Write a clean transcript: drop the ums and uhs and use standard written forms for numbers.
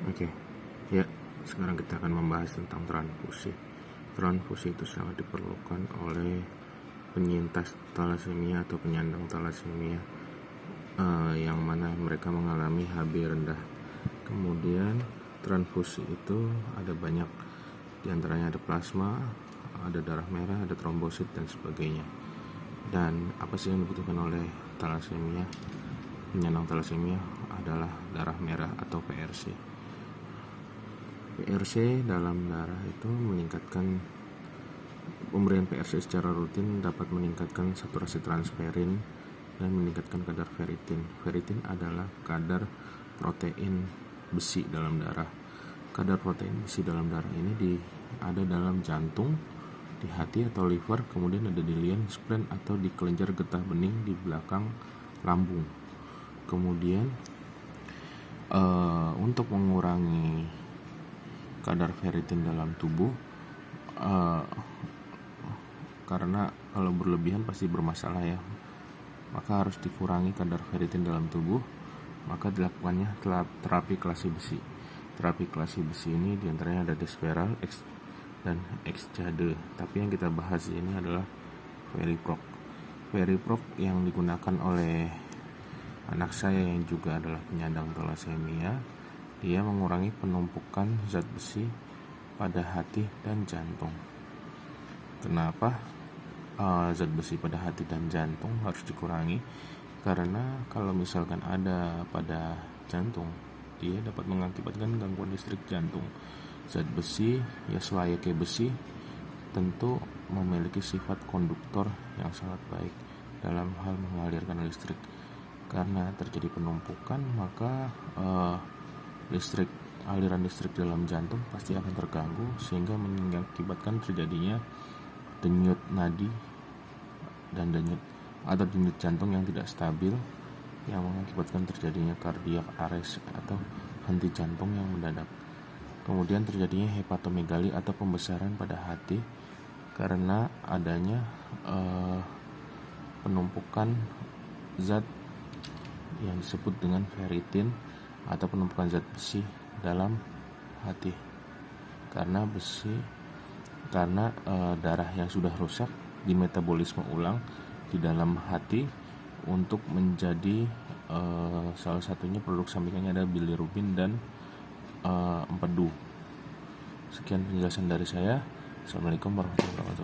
Oke, ya sekarang kita akan membahas tentang transfusi. Transfusi itu sangat diperlukan oleh penyintas talasemia atau penyandang talasemia yang mana mereka mengalami Hb rendah. Kemudian transfusi itu ada banyak, diantaranya ada plasma, ada darah merah, ada trombosit dan sebagainya. Dan apa sih yang dibutuhkan oleh talasemia? Penyandang talasemia adalah darah merah atau PRC. PRC dalam darah itu meningkatkan, pemberian PRC secara rutin dapat meningkatkan saturasi transferin dan meningkatkan kadar ferritin. Ferritin adalah kadar protein besi dalam darah. Kadar protein besi dalam darah ini ada dalam jantung, di hati atau liver, kemudian ada di lien, spleen atau di kelenjar getah bening di belakang lambung. Kemudian untuk mengurangi kadar ferritin dalam tubuh, karena kalau berlebihan pasti bermasalah ya, maka harus dikurangi kadar ferritin dalam tubuh. Maka dilakukannya terapi kelasi besi. Terapi kelasi besi ini diantaranya ada Desferal, dan Exjade. Tapi yang kita bahas ini adalah Veriproc. Veriproc yang digunakan oleh anak saya yang juga adalah penyandang talasemia. Dia mengurangi penumpukan zat besi pada hati dan jantung. Kenapa zat besi pada hati dan jantung harus dikurangi? Karena kalau misalkan ada pada jantung, dia dapat mengakibatkan gangguan listrik jantung. Zat besi, ya selayaknya besi, tentu memiliki sifat konduktor yang sangat baik dalam hal mengalirkan listrik. Karena terjadi penumpukan, maka aliran listrik dalam jantung pasti akan terganggu, sehingga mengakibatkan terjadinya denyut nadi dan denyut jantung yang tidak stabil, yang mengakibatkan terjadinya cardiac arrest atau henti jantung yang mendadak. Kemudian terjadinya hepatomegali atau pembesaran pada hati karena adanya penumpukan zat yang disebut dengan ferritin atau penumpukan zat besi dalam hati. Karena darah yang sudah rusak dimetabolisme ulang di dalam hati untuk menjadi salah satunya produk sampingannya ada bilirubin dan empedu. Sekian penjelasan dari saya. Assalamualaikum warahmatullahi wabarakatuh.